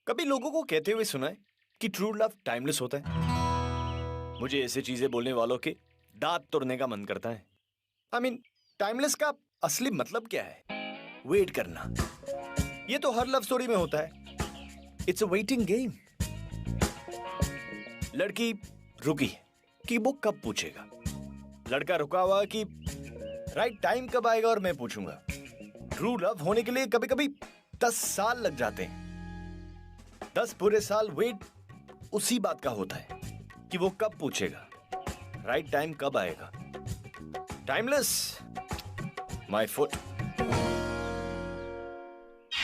कभी लोगों को कहते हुए सुना है कि ट्रू लव टाइमलेस होता है। मुझे ऐसे चीजें बोलने वालों के दांत तोड़ने का मन करता है। आई मीन टाइमलेस का असली मतलब क्या है? वेट करना। ये तो हर लव स्टोरी में होता है। It's a waiting game. लड़की रुकी कि वो कब पूछेगा, लड़का रुका हुआ कि राइट टाइम कब आएगा और मैं पूछूंगा। ट्रू लव होने के लिए कभी कभी 10 साल लग जाते हैं। 10 पूरे साल वेट उसी बात का होता है कि वो कब पूछेगा, राइट टाइम कब आएगा। Timeless my foot.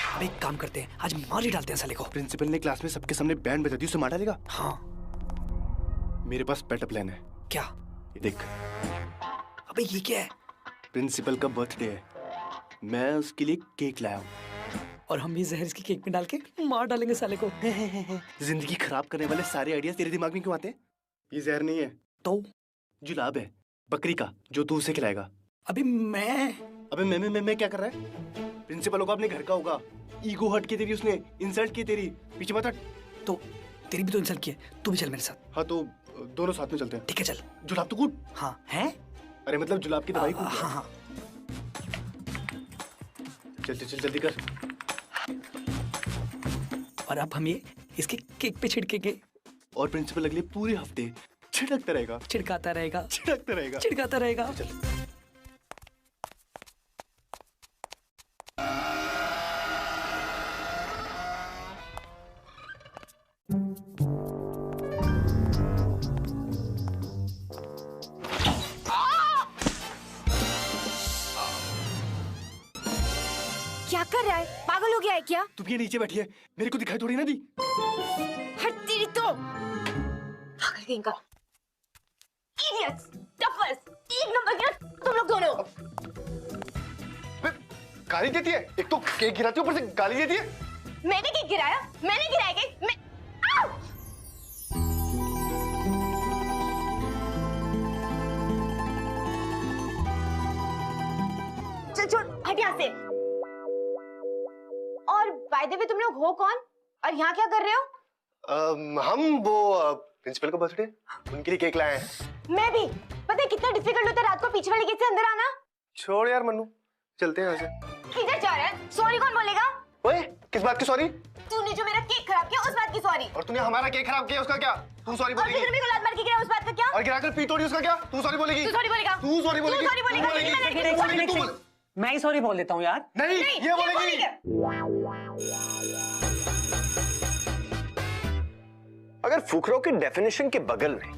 अब एक काम करते हैं, आज मार ही डालते हैं साले को। प्रिंसिपल ने क्लास में सबके सामने बैंड बजा दी, उसे मार डालेगा। हाँ। मेरे पास बेटर प्लान है। क्या? ये देख, अबे ये क्या है? प्रिंसिपल का बर्थडे है, मैं उसके लिए केक लाया हूँ। और हम ये जहर इसकी केक में डाल के मार डालेंगे साले को। जिंदगी खराब करने वाले सारे आइडियाज तेरे दिमाग में क्यों आते हैं? ये जहर नहीं है तो जुलाब है, बकरी का, जो तू उसे खिलाएगा। अभी अबे मैं क्या कर रहा है? प्रिंसिपल होगा, अपने घर का होगा। ईगो हट की तेरी, उसने इंसल्ट की तेरी, पीछे मत हट। तो तेरी भी तो इंसल्ट की है, तू भी चल मेरे साथ। हाँ तो दोनों साथ में चलते हैं। ठीक है चल। जुलाब तो कूद। हाँ है। अरे मतलब जुलाब की दवाई कूद। हाँ हाँ। चल चल चल जल्दी कर। और अब हम ये इसके केक पे छिड़केंगे और प्रिंसिपल अगले पूरे हफ्ते छिड़कता रहेगा, छिड़काता रहेगा, छिड़कता रहेगा, छिड़काता रहेगा। चल। क्या कर रहा है? पागल हो गया है क्या? तुम ये नीचे बैठी है, मेरे को दिखाई थोड़ी ना दी। हट तेरी तो। पागल कहीं का। Idiots, duffers, एक नंबर के तुम लोग दोनों। गाली देती है, एक तो केक गिराती है, ऊपर से गाली देती है। मैंने केक गिराया? मैंने गिराया केक? मैं आओ! चल छोड़, हट यहाँ से। और बाय द वे तुम लोग हो कौन? और यहाँ क्या कर रहे हो? हम वो प्रिंसिपल का बर्थडे, उनके लिए केक लाए हैं। मैं भी। पता है कितना डिफिकल्ट होता है रात को पीछे वाले गेट से अंदर आना? छोड़ यार मन्नू, चलते हैं यहाँ से। किधर जा रहा है? सॉरी कौन बोलेगा? ओए, किस बात की सॉरी? तूने जो मेरा केक खराब किया उस बात की सॉरी। और तूने हमारा केक खराब किया, उसका क्या? तू सॉरी और बोलेगी? फिर मेरे को लात मार के गिरा उस बात का क्या? और गिराकर पी तोड़ी, उसका क्या? तू सॉरी बोलेगी? तू सॉरी बोलेगा? तू सॉरी बोलेगी? तू सॉरी बोलेगा? बोलेगी? मैं लड़की को सॉरी तू बोल। मैं ही सॉरी बोल देता हूँ यार। नहीं, ये बोलेगी। अगर फुकरों की डेफिनेशन के बगल में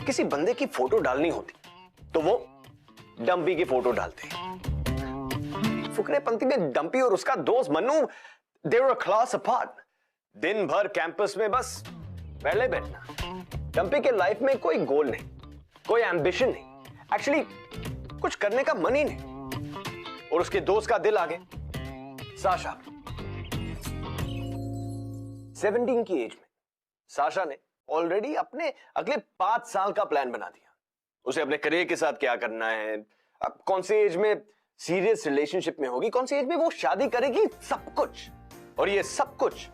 किसी बंदे की फोटो डालनी होती तो वो डंपी की फोटो डालते। फुकरे पंक्ति में डंपी और उसका दोस्त मन्नू दे वर अ क्लास अपार्ट। दिन भर कैंपस में बस पहले बैठना। डंपी के लाइफ में कोई गोल नहीं, कोई एम्बिशन नहीं, एक्चुअली कुछ करने का मन ही नहीं। और उसके दोस्त का दिल आगे साशा। 17 की एज में साशा ने ऑलरेडी अपने अगले 5 साल का प्लान बना दिया। उसे अपने करियर के साथ क्या करना है, अब कौन सी एज में सीरियस रिलेशनशिप में होगी, कौन सी एज में वो शादी करेगी, सब कुछ। और ये सब कुछ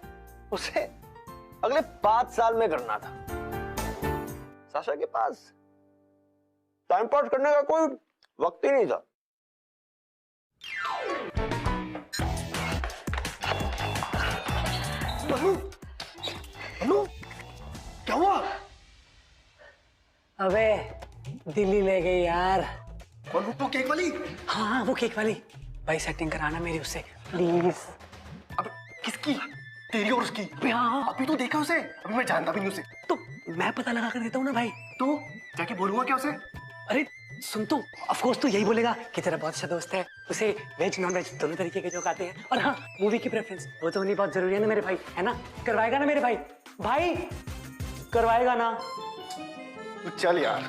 उसे अगले 5 साल में करना था। साशा के पास टाइम पास करने का कोई वक्त ही नहीं था। मन्नू, क्या हुआ? अबे दिल्ली ले गई यार। कौन? वो केक वाली? हाँ वो केक वाली। भाई सेटिंग कराना मेरी उससे प्लीज। अब किसकी? तेरी और उसकी? हाँ। अभी तो देखा उसे, अभी मैं जानता भी नहीं उसे। तो मैं पता लगा कर देता हूँ ना भाई। तो जाके बोलूंगा क्या उसे? अरे सुन तो, ऑफ कोर्स तू यही बोलेगा कि तेरा बहुत अच्छा दोस्त है, उसे वेज नॉन वेज दोनों तरीके के जोक आते हैं। और हाँ, मूवी की प्रेफरेंस वो तो होनी बहुत जरूरी है ना मेरे भाई, है ना? करवाएगा ना मेरे भाई? भाई करवाएगा ना? चल यार।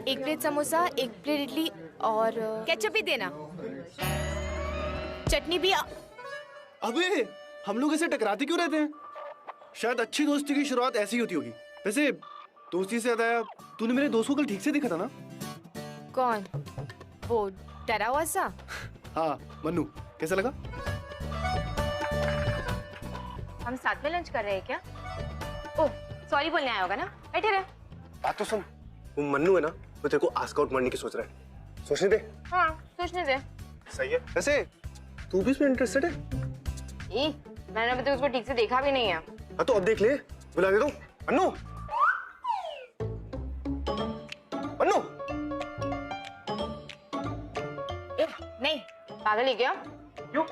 एक प्लेट समोसा, एक प्लेट इडली और केचप भी देना, चटनी भी। अबे हम लोग ऐसे टकराते क्यों रहते हैं? शायद अच्छी दोस्ती की शुरुआत ऐसी ही होती होगी। वैसे दोस्ती से याद आया, तूने मेरे दोस्त को कल ठीक से देखा था ना? कौन? वो डरा हुआ सा? हाँ मन्नू, कैसा लगा? हम साथ में लंच कर रहे हैं क्या? ओह सॉरी बोलने आया होगा ना, बैठे रहे। बात तो सुन, वो मन्नू है ना, वो तेरे को आस्क आउट मारने की सोच रहा है। सोचने दे। हाँ सोचने दे। सही है। वैसे तू भी इसमें इंटरेस्टेड है? मैंने अभी तक उसको ठीक से देखा भी नहीं है। हाँ तो अब देख ले, बुला दे दो। मन्नू, मन्नू। नहीं पागल है क्या? क्यों?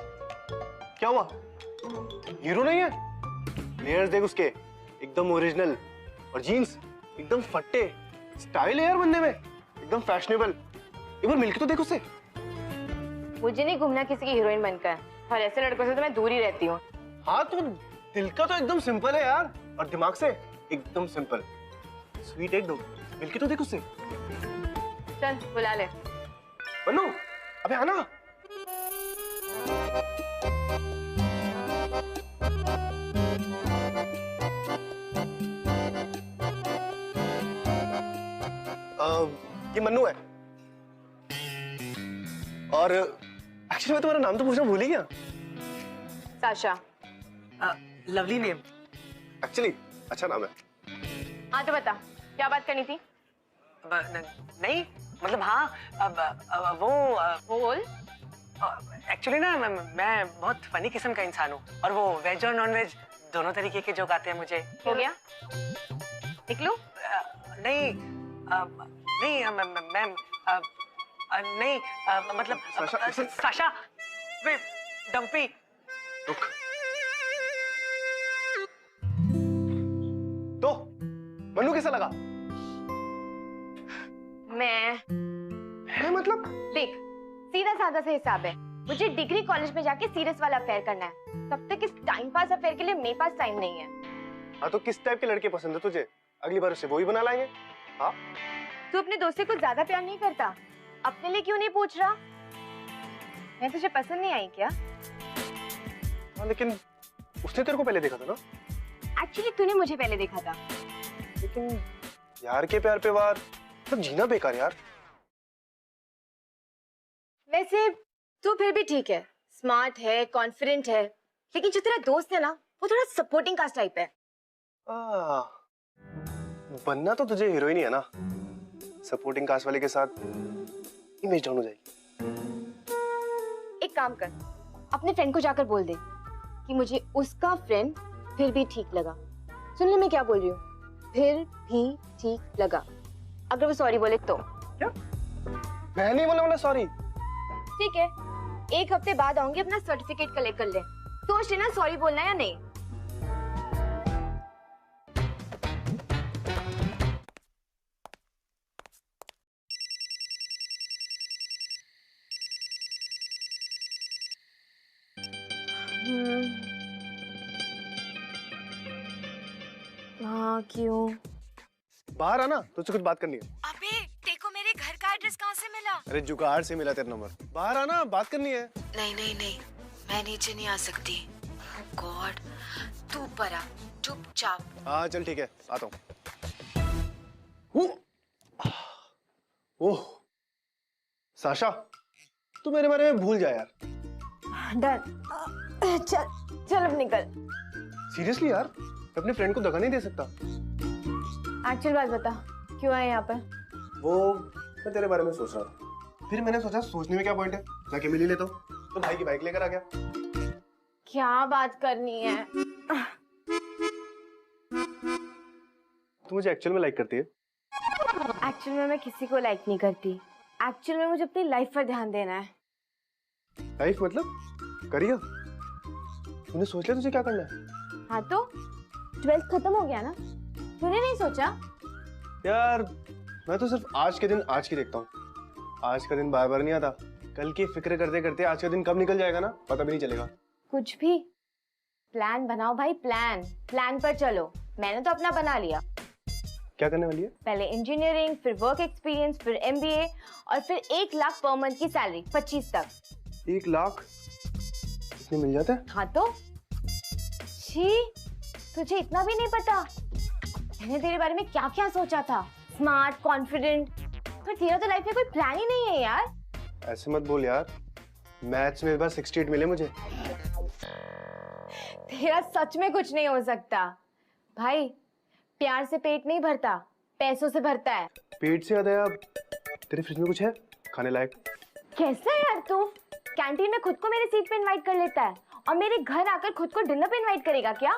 क्या हुआ? हीरो नहीं है? लेयर्स देख उसके, एकदम ओरिजिनल, और जीन्स एकदम फट्टे। स्टाइल है यार बनने में, एकदम फैशनेबल। एक बार मिलके तो देख उससे। मुझे नहीं घूमना किसी की हीरोइन बनकर, और ऐसे लड़कों से तो मैं दूर ही रहती हूँ। हाँ तो दिल का तो एकदम सिंपल है यार, और दिमाग से एकदम सिंपल, स्वीट एकदम। मिलके तो देख उससे। चल बुला ले। मन्नू, अबे आना। ये मन्नू है, और एक्चुअली मैं तुम्हारा नाम तो पूछना भूल ही गया। साशा। Lovely name. एक्चुअली अच्छा नाम है। हाँ तो बता, क्या बात करनी थी? नहीं मतलब हाँ, वो बोल। एक्चुअली ना मैं बहुत फनी किस्म का इंसान हूँ, और वो वेज और नॉन वेज दोनों तरीके के जोक आते हैं मुझे। हो गया निकलूं? नहीं नहीं मैम, नहीं मतलब साशा, साशा, वे डम्पी। रुक। तो मन्नू कैसा लगा? मैं है मतलब? देख, सीधा साधा सा हिसाब है। मुझे डिग्री कॉलेज में जाके सीरियस वाला अफेयर करना है। तब तक इस टाइम पास अफेयर के लिए मेरे पास टाइम नहीं है। हाँ तो किस टाइप के लड़के पसंद है तुझे? अगली बार उससे वही बना लाएंगे। हाँ तू अपने दोस्त से कुछ ज्यादा प्यार नहीं करता? अपने लिए क्यों नहीं पूछ रहा? मैं तुझे पसंद नहीं आई क्या? हाँ लेकिन उसने तेरे को पहले देखा था ना? एक्चुअली तूने मुझे पहले देखा था। लेकिन यार के प्यार पे वार, सब जीना बेकार यार। वैसे तू फिर भी ठीक है, स्मार्ट है, कॉन्फिडेंट है, लेकिन जो तेरा दोस्त है ना, वो थोड़ा सपोर्टिंग कास्ट टाइप है। बनना तो तुझे हीरोइन ही है ना, सपोर्टिंग कास्ट वाले के साथ इमेज डाउन हो जाएगी। एक काम कर, अपने फ्रेंड को जाकर बोल दे कि मुझे उसका फ्रेंड फिर भी ठीक लगा। सुन ले मैं क्या बोल रही हूँ, फिर भी ठीक लगा। अगर वो सॉरी बोले तो। क्या? मैं नहीं बोलने वाला सॉरी। ठीक है, 1 हफ्ते बाद आऊंगी, अपना सर्टिफिकेट कलेक्ट कर ले। सोच लेना सॉरी बोलना है या नहीं। हाँ क्यों? बाहर आना, तुझसे कुछ बात करनी है। अबे देखो मेरे घर का एड्रेस कहाँ से मिला? अरे जुगाड़ से मिला तेरा नंबर। बाहर आना, बात करनी है। नहीं नहीं नहीं, मैं नीचे नहीं आ सकती। गॉड, तू ऊपर आ चुपचाप। हाँ चल ठीक है, आता हूँ। ओह साशा, तू मेरे बारे में भूल जा यार। डन। चल चल अब निकल। सीरियसली यार, मैं अपने फ्रेंड को दगा नहीं दे सकता। एक्चुअल बात बता, क्यों आए यहाँ पर? वो मैं तेरे बारे में सोच रहा था, फिर मैंने सोचा सोचने में क्या पॉइंट है, जाके मिल ही लेता हूँ। तो भाई की बाइक लेकर आ गया। क्या बात करनी है? तू मुझे एक्चुअल में लाइक करती है? एक्चुअल में मैं किसी को लाइक नहीं करती। एक्चुअल में मुझे अपनी लाइफ पर ध्यान देना है। लाइफ मतलब करियर? तूने सोच लिया तुझे क्या करना है? हाँ तो 12th खत्म हो गया ना, तूने नहीं सोचा? यार मैं तो सिर्फ आज के दिन आज की देखता हूँ। आज का दिन बार बार नहीं आता। कल की फिक्र करते करते आज का दिन कब निकल जाएगा ना पता भी नहीं चलेगा। कुछ भी प्लान बनाओ भाई, प्लान पर चलो। मैंने तो अपना बना लिया। क्या करने वाली है? पहले इंजीनियरिंग, फिर वर्क एक्सपीरियंस, फिर MBA, और फिर 1 लाख पर मंथ की सैलरी 25 तक। 1 लाख इतने मिल जाते हैं? हाँ तो छी, तुझे इतना भी नहीं पता मैंने तेरे बारे में क्या क्या सोचा था। स्मार्ट, कॉन्फिडेंट, पर तेरा तो लाइफ में कोई प्लान ही नहीं है यार। ऐसे मत बोल यार, मैथ्स में इस बार 68 मिले मुझे। तेरा सच में कुछ नहीं हो सकता भाई। प्यार से पेट नहीं भरता, पैसों से भरता है। पेट से याद है, अब तेरे फ्रिज में कुछ है खाने लायक? कैसा है यार तू? कैंटीन में खुद को मेरे सीट पे इनवाइट कर लेता है और मेरे घर आकर खुद को डिनर पे इनवाइट करेगा क्या?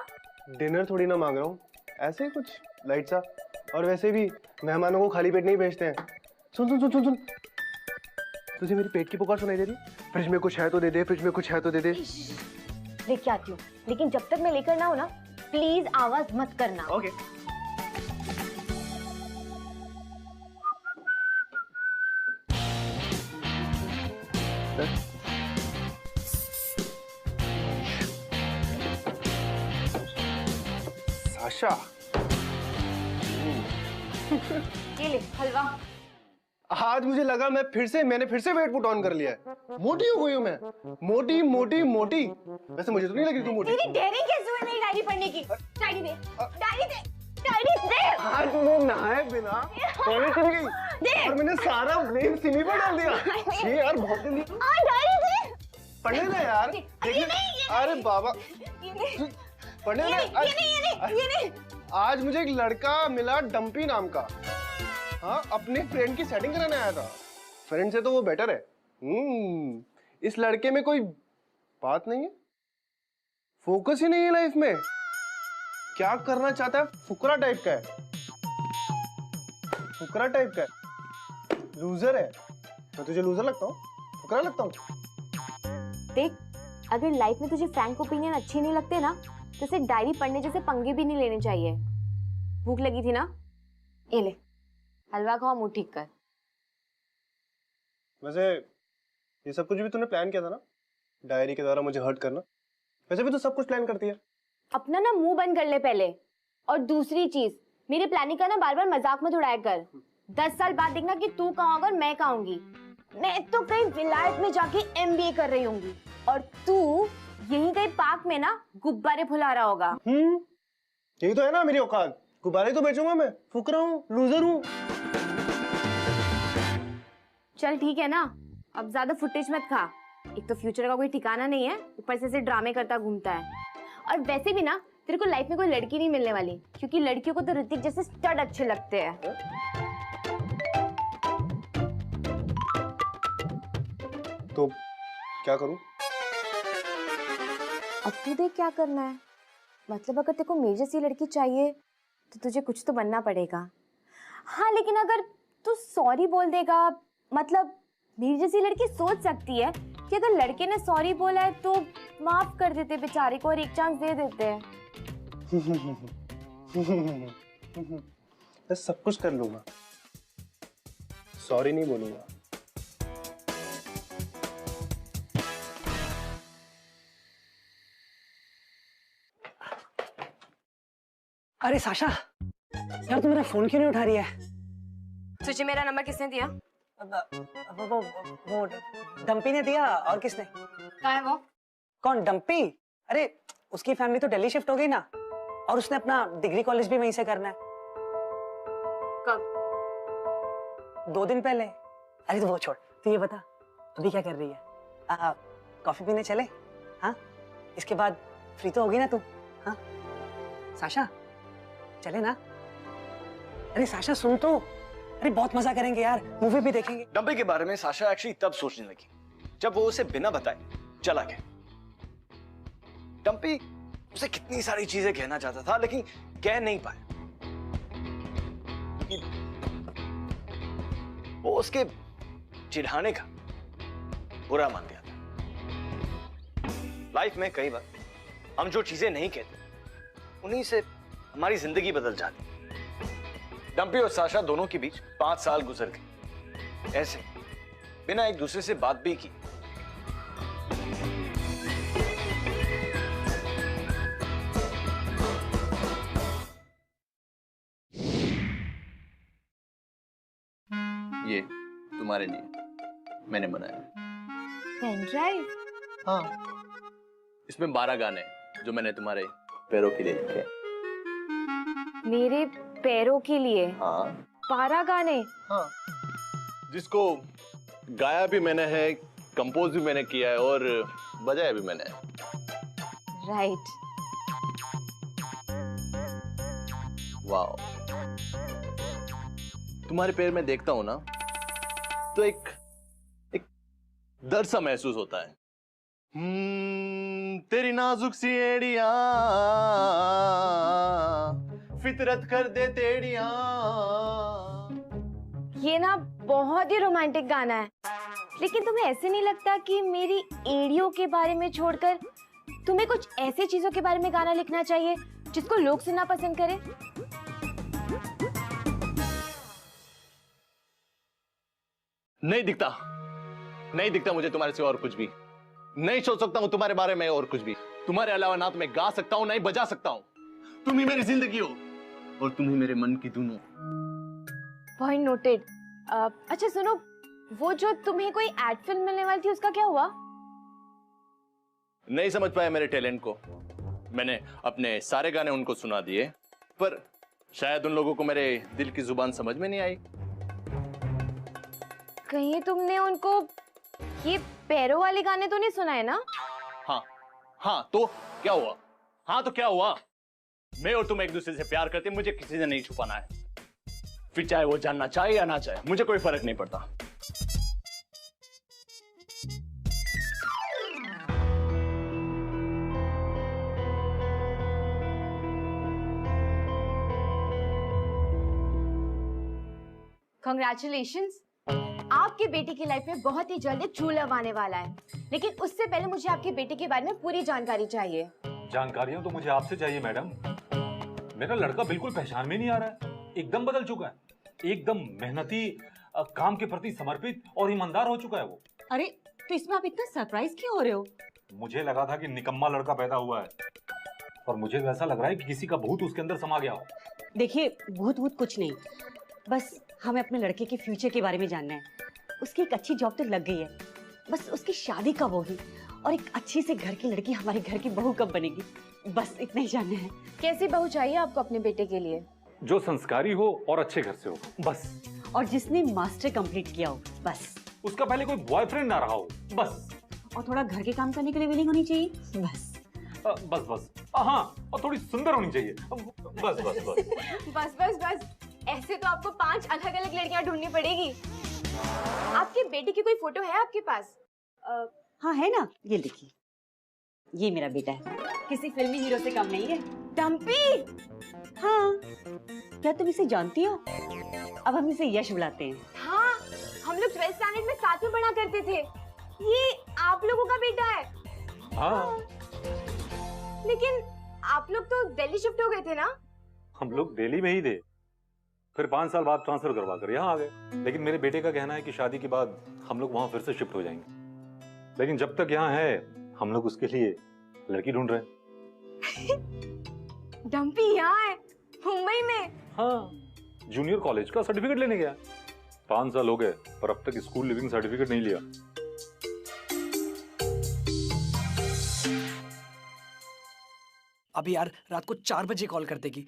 डिनर थोड़ी ना मांग रहा हूँ, ऐसे ही कुछ लाइट सा। और वैसे भी मेहमानों को खाली पेट नहीं भेजते हैं। सुन सुन सुन सुन सुन, तुझे मेरी पेट की पुकार सुनाई दे रही? फ्रिज में कुछ है तो दे दे, फ्रिज में कुछ है तो दे दे। लेके आती हूँ, लेकिन जब तक मैं लेकर ना हो ना, प्लीज आवाज मत करना। ओके। साशा, ये ले हलवा। आज मुझे लगा मैंने फिर से वेट पुट ऑन कर लिया है। मोटी हो गई हूँ मैं, मोटी मोटी मोटी। वैसे मुझे तो नहीं लगी तू मोटी। तेरी डेयरिंग कैसे हुई मेरी डायरी पढ़ने की? डायरी दे, डायरी दे, डायरी दे। आज तूने नहाए बिना टॉयलेट चली गई और मैंने सारा ब्लेम सिमी पर डाल दिया। ये यार बहुत जल्दी। डायरी दे। पढ़ने ना यार। अरे बाबा, पढ़ने ना। ये नहीं। आज मुझे एक लड़का मिला डंपी नाम का। हाँ, अपने फ्रेंड की सेटिंग कराने आया था। फ्रेंड से तो वो बेटर है। इस लड़के में कोई बात नहीं है, फोकस ही नहीं है लाइफ में। क्या करना चाहता है? फुकरा टाइप का है, फुकरा टाइप का है, लूजर है। मैं तुझे लूजर लगता हूँ? फुकरा लगता हूँ? देख, अगर लाइफ में तुझे फ्रैंक ओपिनियन अच्छे नहीं लगते ना, तो सिर्फ डायरी पढ़ने जैसे पंगे भी नहीं लेने चाहिए। भूख लगी थी ना, ये ले हलवा खाओ, मुंह ठीक कर। वैसे ये सब कुछ भी तूने प्लान किया था ना, डायरी के द्वारा मुझे हर्ट करना? वैसे भी तो सब कुछ प्लान करती है। अपना ना मुंह बंद कर ले पहले। और दूसरी चीज, मेरी प्लानिंग का ना बार बार मजाक मत उड़ाया कर। 10 साल बाद देखना कि तू कहाँ होगा और मैं कहाँ होंगी। मैं तो कहीं विलायत में जाके MBA कर रही होंगी और तू यहीं कहीं पार्क में ना गुब्बारे फुला रहा होगा। यही तो है ना मेरी औकात, गुब्बारे तो बेचूंगा मैं। फुकरा हूँ, लूजर हूँ। चल ठीक है ना, अब ज्यादा फुटेज मत खा। एक तो फ्यूचर का कोई ठिकाना नहीं है, ऊपर से ड्रामे करता घूमता है। और वैसे भी ना तेरे को लाइफ में कोई लड़की नहीं मिलने वाली, क्योंकि लड़कियों को तो ऋतिक जैसे स्टड अच्छे लगते हैं। तो क्या करूं? अब तू देख क्या करना है। मतलब अगर तेरे को मेरी जैसी लड़की चाहिए तो तुझे कुछ तो बनना पड़ेगा। हाँ, लेकिन अगर तू सॉरी बोल देगा, मतलब मेरी जैसी लड़की सोच सकती है कि अगर लड़के ने सॉरी बोला है तो माफ कर देते बेचारे को और एक चांस दे देते हैं। मैं सब कुछ कर लूंगा, सॉरी नहीं बोलूंगा। अरे साशा, यार तू मेरा फोन क्यों नहीं उठा रही है? तुझे मेरा नंबर किसने दिया? वो डंपी ने दिया। और किसने? कहाँ है वो? कौन डंपी? अरे उसकी फैमिली तो दिल्ली शिफ्ट हो गई ना, और उसने अपना डिग्री कॉलेज भी वहीं से करना है। कब? 2 दिन पहले। अरे तो वो छोड़, तू ये बता अभी क्या कर रही है? कॉफी पीने चले? हाँ, इसके बाद फ्री तो होगी ना तू? हाँ साशा, चले ना? अरे साशा सुन तो, अरे बहुत मजा करेंगे यार, मूवी भी देखेंगे। डंपी के बारे में साशा एक्चुअली तब सोचने लगी जब वो उसे बिना बताए चला गया। डंपी उसे कितनी सारी चीजें कहना चाहता था लेकिन कह नहीं पाया। वो उसके चिढ़ाने का बुरा मान गया था। लाइफ में कई बार हम जो चीजें नहीं कहते उन्हीं से हमारी जिंदगी बदल जाती। डंपी और साशा दोनों के बीच 5 साल गुजर गए ऐसे, बिना एक दूसरे से बात भी की। ये तुम्हारे लिए मैंने बनाया। Pen drive? हाँ, इसमें 12 गाने जो मैंने तुम्हारे पैरों के लिए लिखे। मेरे पैरों के लिए? हाँ 12 गाने? हाँ। जिसको गाया भी मैंने है, कंपोज भी मैंने किया है और बजाया भी मैंने है। राइट। वाह, तुम्हारे पैर में देखता हूं ना तो एक दर्द सा महसूस होता है। तेरी नाजुक सी एड़ियां फितरत कर दे तेड़ियां। ये ना बहुत ही रोमांटिक गाना है, लेकिन तुम्हें ऐसे नहीं लगता कि मेरी एड़ियों के बारे में छोड़कर तुम्हें कुछ ऐसी चीजों के बारे में गाना लिखना चाहिए जिसको लोग सुनना पसंद करें? नहीं दिखता मुझे तुम्हारे से और कुछ भी। नहीं सोच सकता हूं तुम्हारे बारे में और कुछ भी। तुम्हारे अलावा ना तो मैं गा सकता हूं ना ही बजा सकता हूं। तुम ही मेरी जिंदगी हो और तुम ही मेरे मन की धुन हो। Point noted. अच्छा सुनो, वो जो तुम्हें कोई एड फिल्म मिलने वाली थी उसका क्या हुआ? नहीं समझ पाया मेरे टैलेंट को। मैंने अपने सारे गाने उनको सुना दिए, पर शायद उन लोगों को मेरे दिल की जुबान समझ में नहीं आई। कहीं तुमने उनको ये पैरों वाले गाने तो नहीं सुनाए ना? हाँ तो क्या हुआ? हाँ तो क्या हुआ? मैं और तुम एक दूसरे से प्यार करते, मुझे किसी से नहीं छुपाना है। फिर चाहे वो जानना चाहे या ना चाहे, मुझे कोई फर्क नहीं पड़ता। Congratulations! आपके बेटे की लाइफ में बहुत ही जल्द ट्रू लव आने वाला है, लेकिन उससे पहले मुझे आपके बेटे के बारे में पूरी जानकारी चाहिए। जानकारियां तो मुझे आपसे चाहिए मैडम। मेरा लड़का बिल्कुल पहचान में नहीं आ रहा है, एकदम बदल चुका है, एकदम मेहनती, काम के प्रति समर्पित और ईमानदार हो चुका है वो। अरे तो इसमें आप इतना सरप्राइज क्यों हो रहे हो? मुझे लगा था कि निकम्मा लड़का पैदा हुआ है, और मुझे वैसा लग रहा है कि किसी का भूत उसके अंदर समा गया हो। देखिए भूत वूत कुछ नहीं, बस हमें अपने लड़के के फ्यूचर के बारे में जानना है। उसकी एक अच्छी जॉब तो लग गई है, बस उसकी शादी कब होगी और एक अच्छी से घर की लड़की हमारे घर की बहू कब बनेगी, बस इतना ही जानना है। कैसी बहू चाहिए आपको अपने बेटे के लिए? जो संस्कारी हो और अच्छे घर से हो, बस। और जिसने मास्टर कंप्लीट किया हो, बस। उसका पहले कोई बॉयफ्रेंड ना रहा हो, बस। और थोड़ा घर के काम करने के लिए विलिंग होनी चाहिए, बस। बस। हाँ, और थोड़ी सुंदर होनी चाहिए, बस। बस ऐसे तो आपको 5 अलग अलग लड़कियां ढूंढनी पड़ेगी। आपके बेटे की कोई फोटो है आपके पास? हाँ है ना, ये देखिए, ये मेरा बेटा है, किसी फिल्मी हीरो से कम नहीं है। डम्पी! हाँ, क्या तुम इसे जानती हो? अब हम इसे यश बुलाते हैं। हाँ, हम लोग 12th स्टैंडर्ड में साथ में पढ़ा करते थे। ये आप लोगों का बेटा है? हाँ। लेकिन आप लोग तो दिल्ली शिफ्ट हो गए थे ना? हम लोग दिल्ली में ही थे, फिर 5 साल बाद ट्रांसफर करवा कर यहाँ आ गए। लेकिन मेरे बेटे का कहना है कि शादी के बाद हम लोग वहां फिर से शिफ्ट हो जाएंगे, लेकिन जब तक यहाँ है हम लोग उसके लिए लड़की ढूंढ रहे हैं। डम्पी यहाँ है, मुंबई में? हाँ, जूनियर कॉलेज का सर्टिफिकेट लेने गया। 5 साल हो गए पर अब तक स्कूल लिविंग सर्टिफिकेट नहीं लिया। अभी यार रात को 4 बजे कॉल कर देगी,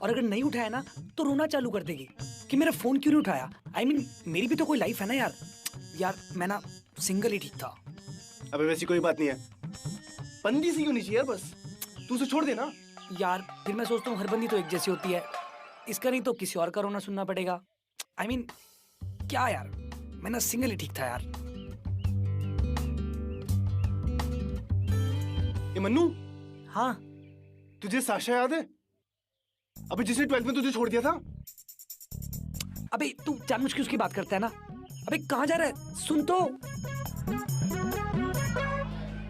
और अगर नहीं उठाया ना तो रोना चालू कर देगी कि मेरा फोन क्यों नहीं उठाया। I mean, मेरी भी तो कोई लाइफ है ना यार। मैं ना सिंगल ही ठीक था। अबे वैसी कोई बात नहीं है, बंदी सी होनी चाहिए यार, बस तू उसे छोड़ दे ना। यार फिर मैं सोचता हूँ हर बंदी तो एक जैसी होती है, इसका नहीं तो किसी और का रोना सुनना पड़ेगा। I mean, क्या यार, मैं ना सिंगल ही ठीक था यार। ये मन्नू, हाँ तुझे साशा याद है? अबे जिसने 12th में तुझे छोड़ दिया था। अबे तू जानबूझ के उसकी बात करता है ना। अबे कहाँ जा रहा है, सुन तो।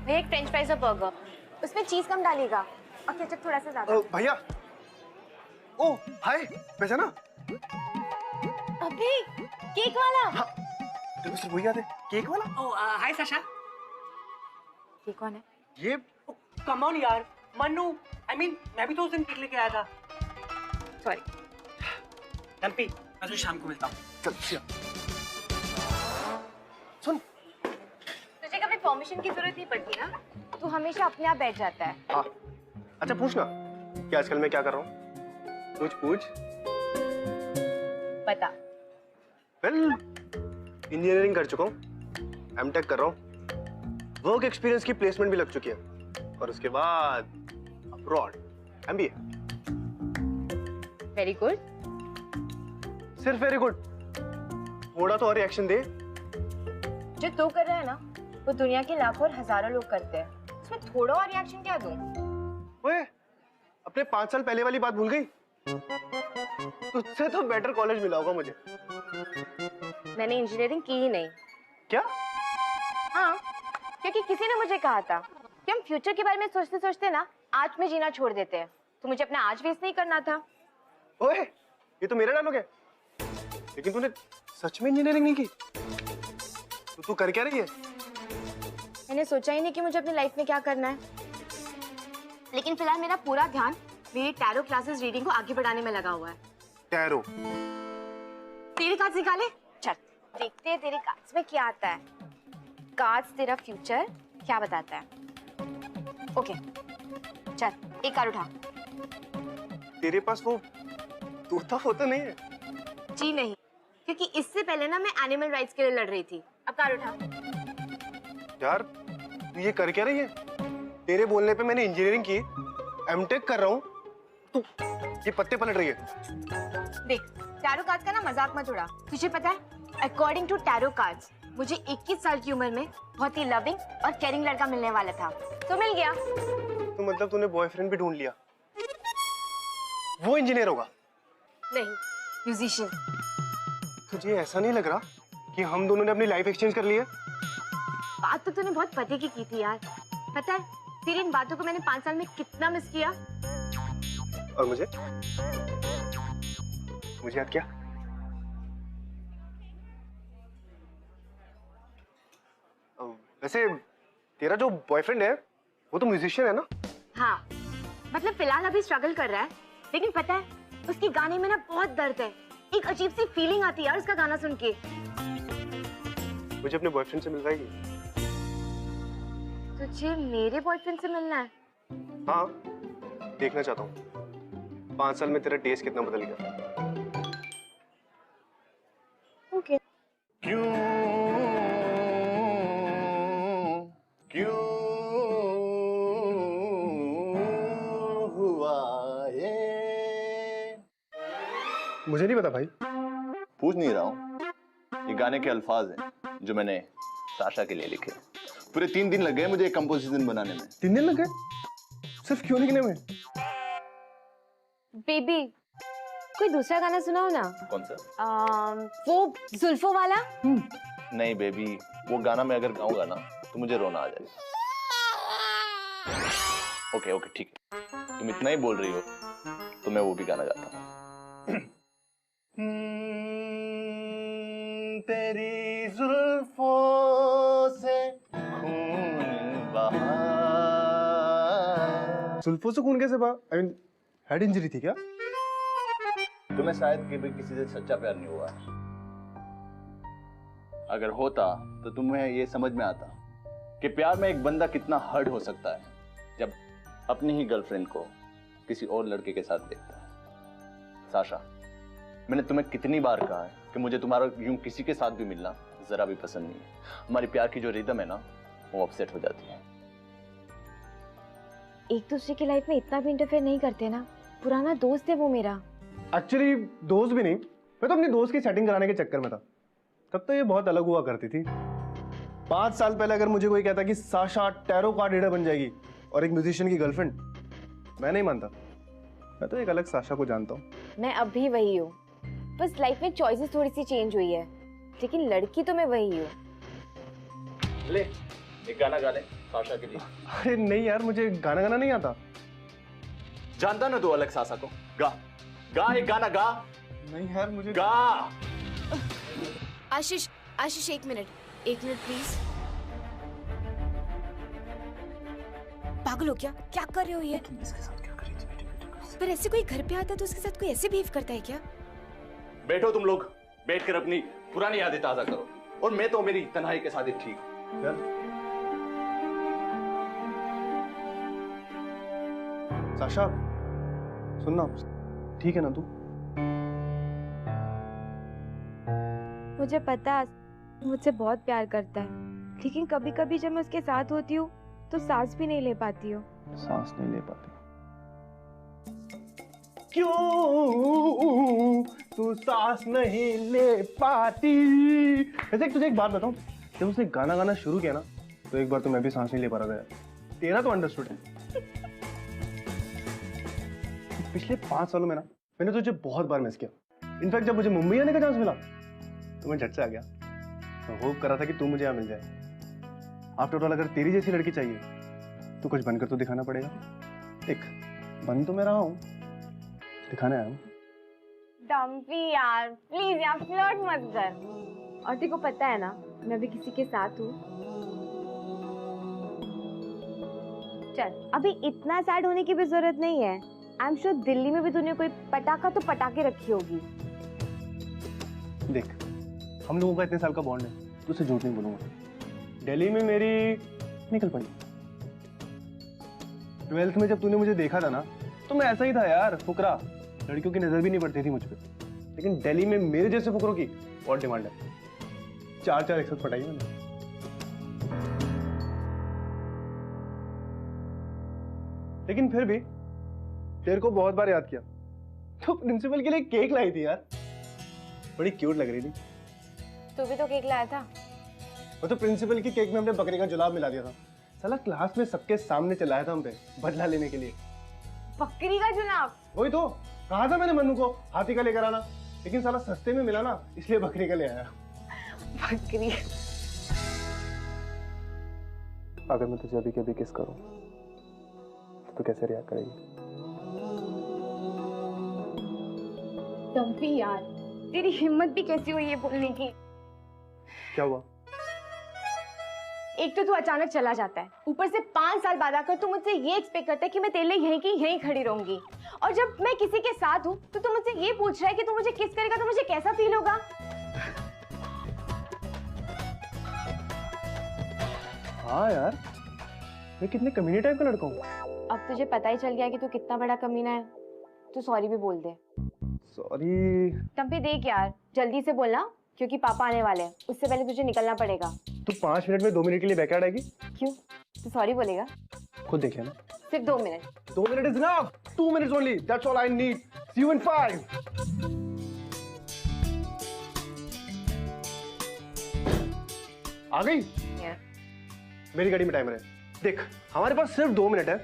भैया एक फ्रेंच फ्राइज और बर्गर, उसमें चीज कम डालिएगा और केचप थोड़ा सा ज्यादा। भैया, ओ हाय, पहचाना? अबे केक वाला। हाँ, तेरे को सिर्फ वही याद है, केक वाला। ओ हाय साशा। ये कौन है? ये कम ऑन यार, मन्नू। मैं भी तो उस दिन केक लेके आया था। सॉरी डम्पी, मैं तुझे शाम को मिलता हूँ। चल सुन, तुझे कभी परमिशन की जरूरत नहीं पड़ती ना, तू हमेशा अपने आप बैठ जाता है। हाँ अच्छा पूछ ना कि आजकल मैं क्या कर रहा हूँ। पूछ। बता। वेल इंजीनियरिंग कर चुका हूँ, एमटेक कर रहा हूँ, वर्क एक्सपीरियंस की प्लेसमेंट भी लग चुकी है और उसके बाद अब्रॉड एमबीए। Very good. सिर्फ वेरी गुड? थोड़ा तो और रिएक्शन दे। जो तू कर रहा है ना वो दुनिया के लाखों और हजारों लोग करते हैं, उसमें थोड़ा और रिएक्शन क्या दूं? ओए, अपने 5 साल पहले वाली बात भूल गई? तुझसे तो बेटर कॉलेज मिला होगा मुझे। मैंने इंजीनियरिंग की ही नहीं। क्या? हाँ, क्योंकि किसी ने मुझे कहा था कि हम फ्यूचर के बारे में सोचते सोचते ना आज में जीना छोड़ देते हैं, तो मुझे अपना आज वेस्ट नहीं करना था। ओए, ये तो मेरा डायलॉग है। लेकिन तूने सच में इंजीनियरिंग नहीं की? तो तू कर क्या रही है? मैंने सोचा ही नहीं कि मुझे अपनी लाइफ में क्या करना है, लेकिन फिलहाल मेरा पूरा ध्यान मेरी टैरो क्लासेस रीडिंग को आगे बढ़ाने में लगा हुआ है। टैरो? तेरे कार्ड्स निकाले? चल देखते हैं तेरे कार्ड्स में क्या आता है। कार्ड्स तेरा फ्यूचर क्या बताता है? ओके चल एक कार्ड उठा। तेरे पास वो तोता फोता नहीं है? जी नहीं, क्योंकि इससे पहले ना मैं एनिमल राइट्स के लिए लड़ रही थी। अब कार्ड उठा। यार तू ये कर क्या रही है? तेरे बोलने पे मैंने इंजीनियरिंग की, एमटेक कर रहा हूँ, तू ये पत्ते पलट रही है। देख टैरो कार्ड्स का ना मजाक मत उड़ा। तुझे पता है अकॉर्डिंग टू टैरो कार्ड्स मुझे 21 साल की उम्र में बहुत ही लविंग और केयरिंग लड़का मिलने वाला था, तो मिल गया। तो मतलब तूने बॉयफ्रेंड भी ढूंढ लिया? वो इंजीनियर होगा? नहीं, म्यूजिशियन। तुझे ऐसा नहीं लग रहा कि हम दोनों ने अपनी लाइफ एक्सचेंज कर ली है? बात तो तूने बहुत पते की थी यार। पता है तेरी इन बातों को मैंने 5 साल में कितना मिस किया। और मुझे याद क्या? वैसे तेरा जो बॉयफ्रेंड है वो तो म्यूजिशियन है ना? हाँ, मतलब फिलहाल अभी स्ट्रगल कर रहा है, लेकिन पता है उसके गाने में ना बहुत दर्द है। एक अजीब सी फीलिंग आती है यार उसका गाना सुन के। मुझे अपने बॉयफ्रेंड से मिलवाएगी? तुझे मेरे बॉयफ्रेंड से मिलना है? हाँ, देखना चाहता हूँ 5 साल में तेरा टेस्ट कितना बदल गया। ओके। क्यों हुआ ये? मुझे नहीं पता भाई। पूछ नहीं रहा हूँ, ये गाने के अल्फाज हैं जो मैंने साशा के लिए लिखे। पूरे 3 दिन लग गए मुझे कंपोजिशन बनाने में। 3 दिन लग गए? सिर्फ क्यों लिखने में? बेबी कोई दूसरा गाना सुनाओ ना। कौन सा? वो जुल्फों वाला। नहीं बेबी, वो गाना मैं अगर गाऊंगा ना तो मुझे रोना आ जाएगा। ओके ओके ठीक है, तुम इतना ही बोल रही हो तो मैं वो भी गाना गाता हूँ। तेरी जुल्फों से खून बहा। जुल्फों से खून कैसे बहा? आई मीन हेड इंजरी थी क्या? तुम्हें शायद कभी किसी से सच्चा प्यार नहीं हुआ। अगर होता तो तुम्हें ये समझ में आता कि प्यार में एक बंदा कितना हर्ट हो सकता है जब अपनी ही गर्लफ्रेंड को किसी और लड़के के साथ देखता है। साशा, मैंने तुम्हें कितनी बार कहा है कि मुझे तुम्हारा यूं किसी के साथ भी मिलना जरा भी पसंद नहीं है। हमारी प्यार की जो रिदम है ना वो अपसेट हो जाती है। एक दूसरे की लाइफ में इतना भी इंटरफेयर नहीं करते ना। पुराना दोस्त है वो मेरा। एक्चुअली दोस्त भी नहीं, मैं तो अपनी दोस्त की सेटिंग कराने के चक्कर में था। तब तो ये बहुत अलग हुआ करती थी। 5 साल पहले अगर मुझे कोई कहता कि साशा टैरो कार्ड रीडर बन जाएगी और एक म्यूजिशियन की गर्लफ्रेंड, मैं नहीं मानता। मैं तो एक अलग साशा को जानता हूँ। मैं अब भी वही हूँ, बस लाइफ में चॉइसेस थोड़ी सी चेंज हुई है, लेकिन लड़की तो मैं वही हूँ। ले एक गाना गा ले साशा के लिए। अरे नहीं यार, मुझे गाना गाना नहीं आता। जानता ना तू अलग साशा को? गा गा एक गाना गा। नहीं यार मुझे गा। आशीष आशीष एक मिनट प्लीज। पागल हो क्या कर रहे हो ये? पर ऐसे कोई घर पे आता तो उसके साथ कोई ऐसे बिहेव करता है क्या? बैठो तुम लोग, बैठकर अपनी पुरानी यादें ताजा करो और मैं तो मेरी तन्हाई के साथ ही ठीक हूं। साशा सुनना, ठीक है ना तू? मुझे पता मुझसे बहुत प्यार करता है, लेकिन कभी कभी जब मैं उसके साथ होती हूँ तो सांस भी नहीं ले पाती हूँ। सांस नहीं ले पाती क्यों? तू सांस नहीं ले पाती। वैसे तुझे एक बात बताऊं, जब उसने गाना गाना शुरू किया ना तो एक बार तो मैं भी सांस नहीं ले पा रहा था यार। तेरा तो अंडरस्टूड है। पिछले 5 सालों में ना मैंने तुझे बहुत बार मिस किया। इनफैक्ट जब मुझे मुंबई आने का चांस मिला तो मैं झट से आ गया। मैं होप कर रहा था कि तू मुझे यहाँ मिल जाए। आफ्टर ऑल अगर तेरी जैसी लड़की चाहिए तो कुछ बनकर तो दिखाना पड़ेगा। एक बन तो मैं रहा हूँ, दिखाने आया हूँ। डम्पी यार प्लीज यार फ्लर्ट मत कर। और तेरे को पता है ना मैं भी किसी के साथ हूँ। चल अभी इतना सैड होने की भी जरूरत नहीं है। आई एम श्योर दिल्ली में भी तूने कोई पटाखा तो पटाखे रखी होगी। देख हम लोगों का इतने साल का बॉन्ड है, तुझसे झूठ नहीं बोलूंगा। दिल्ली में मेरी निकल पड़ी। 12th में जब तूने मुझे देखा था ना तो मैं ऐसा ही था यार, फुकरा। लड़कियों की नजर भी नहीं पड़ती थी मुझ पे। लेकिन दिल्ली में मेरे जैसे फुकरों की बहुत डिमांड है। 4 एक साथ पटाई मैंने। लेकिन फिर भी तेरे को बहुत बार याद किया तो प्रिंसिपल के लिए केक लाई थी यार, बड़ी क्यूट लग रही थी। तू भी तो केक लाया था। वो तो प्रिंसिपल की केक में हमने बकरी का जुलाब मिला दिया था। साला क्लास में सबके सामने चलाया था हम पे बदला लेने के लिए। बकरी का जुलाब? वही तो कहा था मैंने मन्नू को हाथी का लेकर आना, लेकिन साला सस्ते में मिला ना इसलिए बकरी का ले आया। बकरी। अगर मैं तुझे अभी के अभी किस करूं तो कैसे रिएक्ट करेगी? डम्पी यार तेरी हिम्मत भी कैसी हुई है बोलने की? क्या हुआ? एक तो तू अचानक चला जाता है, ऊपर से 5 साल बाद आकर तू मुझसे ये एक्सपेक्ट करता है कि मैं तेरे लिए यहीं की यहीं खड़ी रहूंगी। और जब मैं किसी के साथ हूँ तो तू मुझसे ये पूछ रहा है कि तू मुझे किस करेगा तो मुझे कैसा फील होगा? हाँ यार मैं कितने कमीने टाइप का लड़का हूँ। अब तुझे पता ही चल गया कि तू कितना बड़ा कमीना है। तू सॉरी भी बोल दे। सॉरी। टम्पी देख यार जल्दी से बोलना क्योंकि पापा आने वाले हैं, उससे पहले तुझे निकलना पड़ेगा। तू 5 मिनट में 2 मिनट के लिए बैकआउट आएगी? क्यों? तू सॉरी बोलेगा? खुद देखिए ना। सिर्फ 2 minute. 2 minute is enough. 2 minutes only. That's all I need. See you in 5. आ गई? मेरी गाड़ी में टाइमर है। देख हमारे पास सिर्फ 2 मिनट है।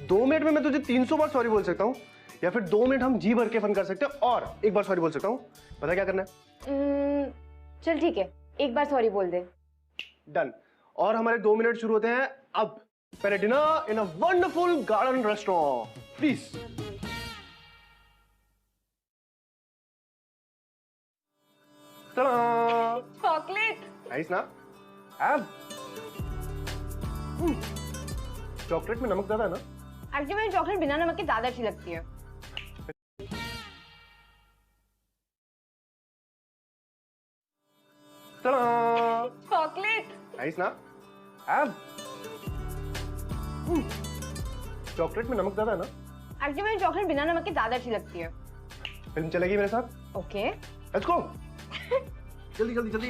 2 मिनट में मैं तुझे 300 बार सॉरी बोल सकता हूँ, या फिर 2 मिनट हम जी भर के फन कर सकते हैं और एक बार सॉरी बोल सकता हूँ। पता क्या करना है? चल ठीक है, एक बार सॉरी बोल दे। डन। और हमारे 2 मिनट शुरू होते हैं अब। पहले dinner in a wonderful garden restaurant please. Chocolate. Nice ना? चॉकलेट में नमक ज्यादा है ना? एक्चुअली मुझे चॉकलेट बिना नमक के ज्यादा अच्छी लगती है। चॉकलेट। नाइस ना? चॉकलेट में नमक ज्यादा है ना? एक्चुअली मुझे चॉकलेट बिना नमक के ज्यादा अच्छी लगती है। फिल्म चलेगी मेरे साथ? ओके। Let's go. जल्दी जल्दी जल्दी।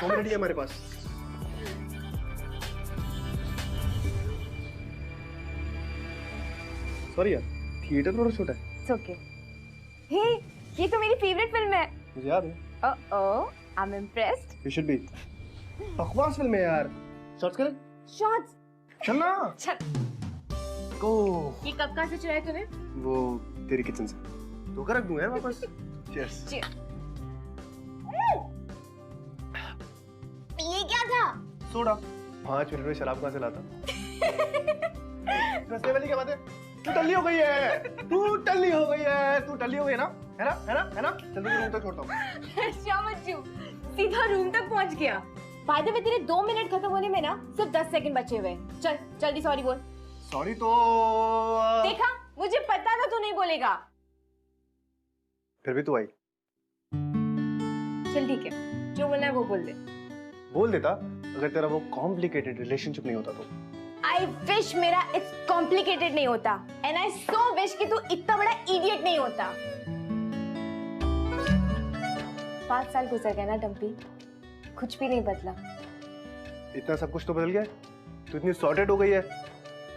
2 मिनट ही है हमारे पास। सॉरी यार, थिएटर थोड़ा छोटा है। It's okay. हे, ये तो मेरी फेवरेट फिल्म है। मुझे याद है। Oh, I am impressed. You should be. बकवास फिल्म है यार। शॉट्स करें? शॉट्स। चल ना। चल। गो। ये कब कहाँ से चुराया तूने? वो तेरी किचन से। धोखा रख दूंगा यार वापस। चीयर्स। ये क्या था? सोडा। 5 मिनट में शराब कहाँ से लाता? रस्ते वाली क्या बात है? तू टल्ली हो गई है। तू टल्ली हो गई है। तू टल्ली हो गई है ना? है ना? है ना? है ना? जल्दी रूम तक छोड़ता हूँ। शाबाश, सीधा रूम तक पहुंच गया। बाय द वे तेरे 2 मिनट खत्म होने में ना सिर्फ 10 सेकंड बचे हुए। चल जल्दी सॉरी बोल। सॉरी तो देखा, मुझे पता था तू नहीं बोलेगा। फिर भी तू आई। चल ठीक है, जो बोलना है वो बोल दे। बोल देता अगर तेरा वो कॉम्प्लिकेटेड रिलेशनशिप नहीं होता तो। आई विश मेरा इट्स कॉम्प्लिकेटेड नहीं होता, एंड आई सो विश कि तू इतना बड़ा इडियट नहीं होता। 5 साल गुजर गए ना डम्पी, कुछ भी नहीं बदला। इतना सब कुछ तो बदल गया है। तू इतनी सॉर्टेड हो गई है।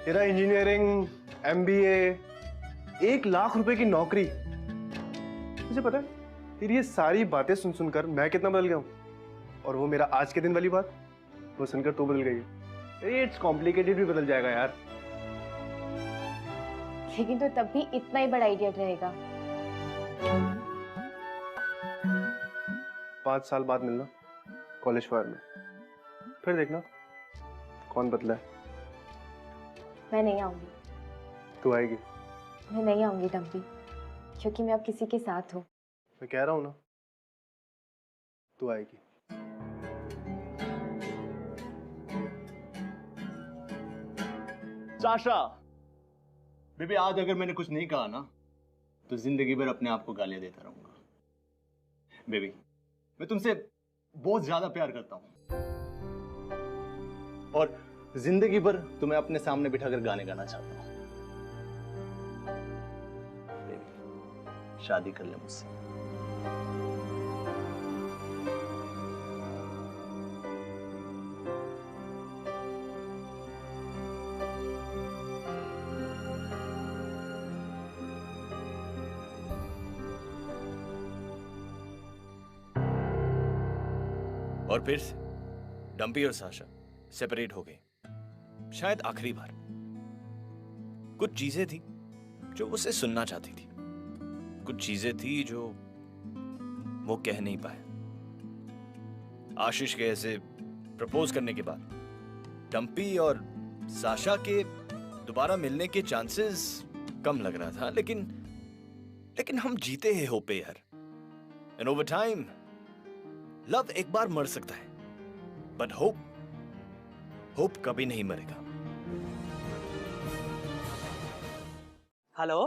तेरा इंजीनियरिंग, MBA, 1 लाख रुपए की नौकरी। तुझे पता है तेरी ये सारी बातें सुन सुनकर मैं कितना बदल गया हूँ। और वो मेरा आज के दिन वाली बात, वो सुनकर तू बदल गई है। इट्स कॉम्प्लिकेटेड भी बदल जाएगा यार। लेकिन तो तब भी इतना ही बड़ा इडियट रहेगा। 5 साल बाद मिलना कॉलेज फायर में, फिर देखना कौन बदला है। मैं नहीं आऊंगी। तू आएगी। मैं नहीं आऊंगी डम्पी, क्योंकि मैं अब किसी के साथ हूँ। मैं कह रहा हूँ ना, तू आएगी। साशा, बेबी आज अगर मैंने कुछ नहीं कहा ना तो जिंदगी भर अपने आप को गालियां देता रहूंगा। बेबी मैं तुमसे बहुत ज्यादा प्यार करता हूं और जिंदगी भर तुम्हें अपने सामने बिठाकर गाने गाना चाहता हूं। बेबी शादी कर ले मुझसे। और फिर से डम्पी और साशा सेपरेट हो गए, शायद आखिरी बार। कुछ चीजें थी जो उसे सुनना चाहती थी, कुछ चीजें थी जो वो कह नहीं पाए। आशीष के ऐसे प्रपोज करने के बाद डम्पी और साशा के दोबारा मिलने के चांसेस कम लग रहा था, लेकिन हम जीते हैं होप पे यार। एंड ओवर टाइम लव एक बार मर सकता है, बट होप कभी नहीं मरेगा। हेलो,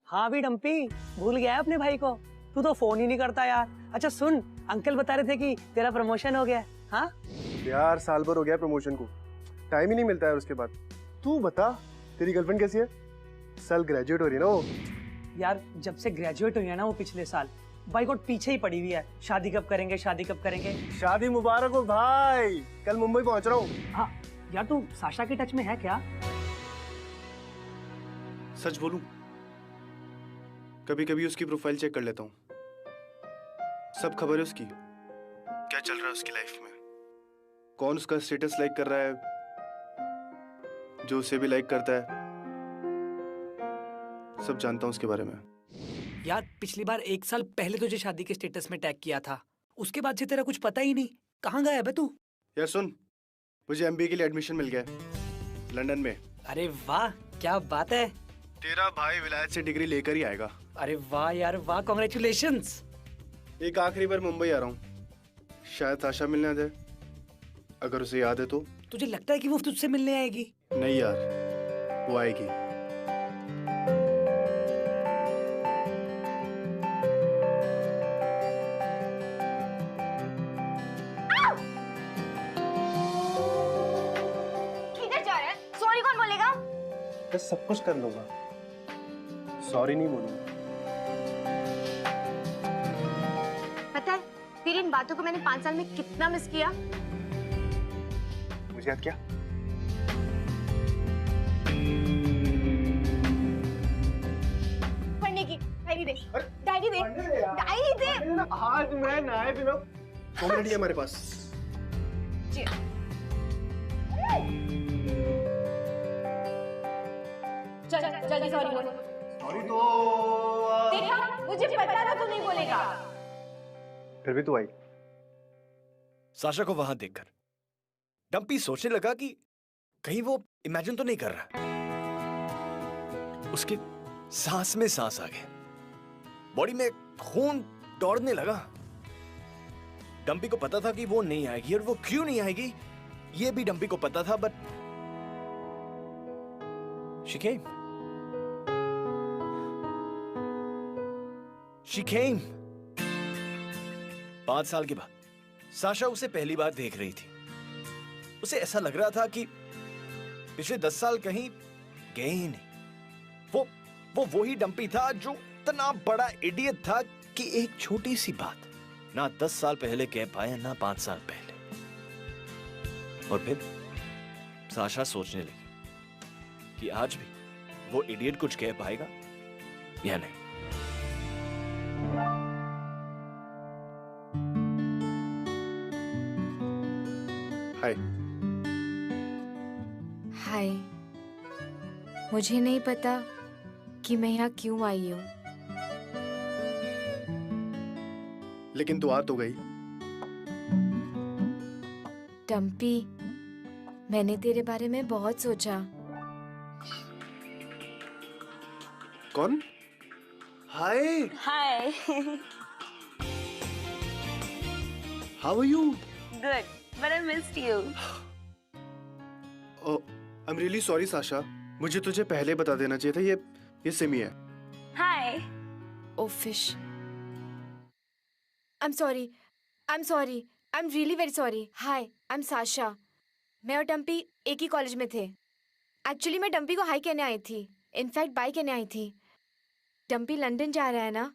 हाँ भी डम्पी, भूल गया है अपने भाई को? तू तो फोन ही नहीं करता यार। अच्छा सुन, अंकल बता रहे थे कि तेरा प्रमोशन हो गया। हाँ यार साल भर हो गया प्रमोशन को, टाइम ही नहीं मिलता है उसके बाद। तू बता तेरी गर्लफ्रेंड कैसी है? साल ग्रेजुएट हो रही है ना वो। यार जब से ग्रेजुएट हुई है ना वो पिछले साल, भाई को पीछे ही पड़ी हुई है। शादी कब करेंगे, शादी कब करेंगे। शादी मुबारक हो भाई, कल मुंबई पहुंच रहा हूँ। हाँ यार, तू साशा के टच में है क्या? सच बोलूं, कभी कभी उसकी प्रोफाइल चेक कर लेता हूँ। सब खबर है उसकी, क्या चल रहा है उसकी लाइफ में, कौन उसका स्टेटस लाइक कर रहा है, जो उसे भी लाइक करता है, सब जानता हूँ उसके बारे में। यार पिछली बार 1 साल पहले तुझे शादी के स्टेटस में टैग किया था, उसके बाद से तेरा कुछ पता ही नहीं। कहाँ गायब है तू? यार सुन, मुझे MBA के लिए एडमिशन मिल गया है लंदन में। अरे वाह, क्या बात है। तेरा भाई विलायत से डिग्री लेकर ही आएगा। अरे वाह यार वाह, कॉन्ग्रेचुलेशंस। एक आखिरी बार मुंबई आ रहा हूँ, शायद साशा मिलने आ जाए, अगर उसे याद है तो। तुझे लगता है कि वो तुझसे मिलने आएगी? नहीं यार, वो आएगी। किधर जा रहा है? सॉरी कौन बोलेगा? मैं सब कुछ कर लूंगा, सॉरी नहीं बोलूंगा। पता है तेरी इन बातों को मैंने 5 साल में कितना मिस किया। मुझे याद क्या? पढ़ने की डायरी दे, डायरी दे, डायरी दे। आज मैं नहाए बिना 2 मिनट ही हमारे पास। जी। चल जल्दी सॉरी बोल। सॉरी तो देखा, मुझे पता था तू नहीं बोलेगा। फिर भी तू आई। साशा को वहां देखकर डम्पी सोचने लगा कि कहीं वो इमेजिन तो नहीं कर रहा। उसके सांस में सांस आ गए, बॉडी में खून दौड़ने लगा। डम्पी को पता था कि वो नहीं आएगी, और वो क्यों नहीं आएगी ये भी डम्पी को पता था, but she came. She came. 5 साल के बाद साशा उसे पहली बार देख रही थी। उसे ऐसा लग रहा था कि पिछले 10 साल कहीं गए ही नहीं। वो वही डम्पी था जो इतना बड़ा इडियट था कि एक छोटी सी बात ना 10 साल पहले कह पाया, ना 5 साल पहले। और फिर साशा सोचने लगी कि आज भी वो इडियट कुछ कह पाएगा या नहीं। हाय। हाय। मुझे नहीं पता कि मैं यहाँ क्यों आई हूँ, लेकिन तू आ तो गई। डम्पी, मैंने तेरे बारे में बहुत सोचा। कौन? Hi. Hi. How are you? Good, but I missed you. I am really sorry Sasha, मुझे तुझे पहले बता देना चाहिए था। ये सिमी है। हाय। ओ fish. I'm sorry. I'm sorry. I'm really very sorry. Hi, I'm Sasha. मैं और डम्पी एक ही कॉलेज में थे। एक्चुअली मैं डम्पी को हाई कहने आई थी, इनफैक्ट बाय कहने आई थी। डम्पी लंदन जा रहा है ना?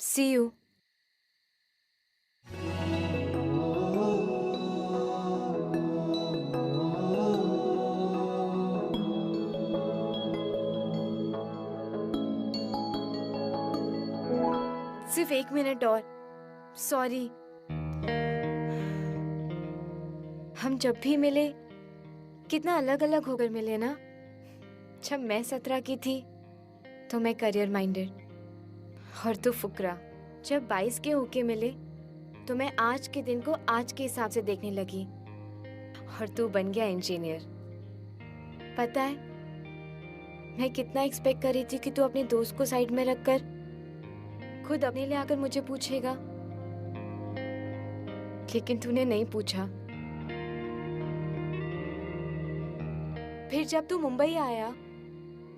See you. सिर्फ 1 मिनट और। सॉरी। हम जब भी मिले कितना अलग अलग होकर मिले ना। जब मैं 17 की थी तो मैं करियर माइंडेड और तू फुकरा। जब 22 के होके मिले तो मैं आज के दिन को आज के हिसाब से देखने लगी और तू बन गया इंजीनियर। पता है मैं कितना एक्सपेक्ट कर रही थी कि तू अपने दोस्त को साइड में रखकर खुद अपने लिए आकर मुझे पूछेगा, लेकिन तूने नहीं पूछा। फिर जब तू मुंबई आया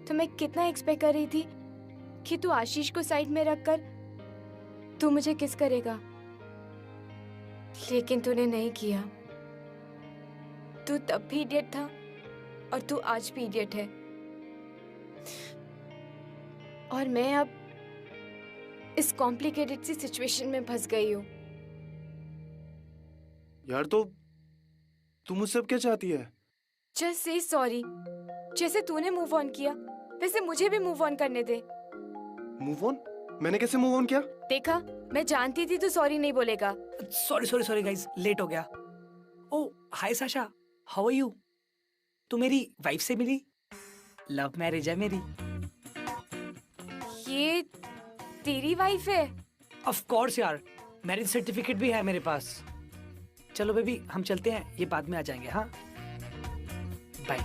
तो मैं कितना एक्सपेक्ट कर रही थी कि तू आशीष को साइड में रखकर तू मुझे किस करेगा, लेकिन तूने नहीं किया। तू तब भी इडियट था और तू आज भी इडियट है। और मैं अब इस कॉम्प्लिकेटेड सी सिचुएशन में फंस गई हूँ। यार तो तू मुझसे अब क्या चाहती है? Just say sorry. जैसे तूने मूव ऑन किया वैसे मुझे भी मूव ऑन करने दे। Move on? मैंने कैसे मूव ऑन किया? देखा, मैं जानती थी तू सॉरी नहीं बोलेगा। सॉरी गाइस, लेट हो गया। ओ हाय साशा, हाउ आर यू? तू मेरी वाइफ से मिली? लव मैरिज है मेरी। ये तेरी वाइफ है? ऑफ कोर्स यार, मैरिज सर्टिफिकेट भी है मेरे पास। चलो बेबी हम चलते हैं, ये बाद में आ जाएंगे। हाँ बाय।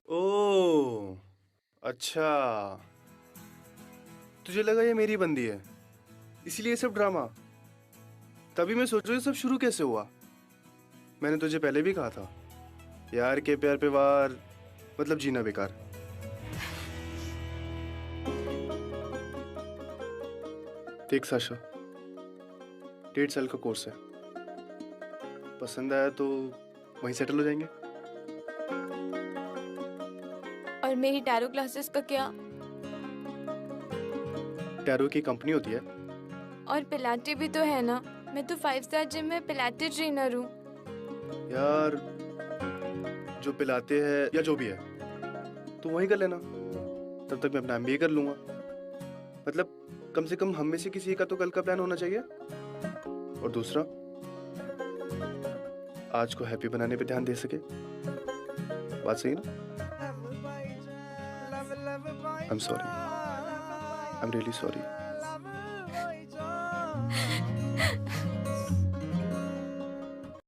ओह अच्छा, तुझे लगा ये मेरी बंदी है इसीलिए सब ड्रामा। तभी मैं सोच रहा हूँ सब शुरू कैसे हुआ। मैंने तुझे पहले भी कहा था यार के प्यार पे वार मतलब जीना बेकार। देख साशा, 1.5 साल का कोर्स है, पसंद आया तो वहीं सेटल हो जाएंगे। और मेरी टैरो क्लासेस का क्या? टैरो की कंपनी होती है। और पिलाटे भी तो है ना? मैं तो 5 स्टार जिम में पिलाटे ट्रेनर हूँ। यार जो पिलाते हैं या जो भी है तो वहीं कर लेना, तब तक मैं अपना MBA कर लूंगा। मतलब कम से कम हम में से किसी का तो कल का प्लान होना चाहिए। और दूसरा, आज को हैप्पी बनाने पे ध्यान दे सके। बात सही ना? I'm sorry. I'm really sorry.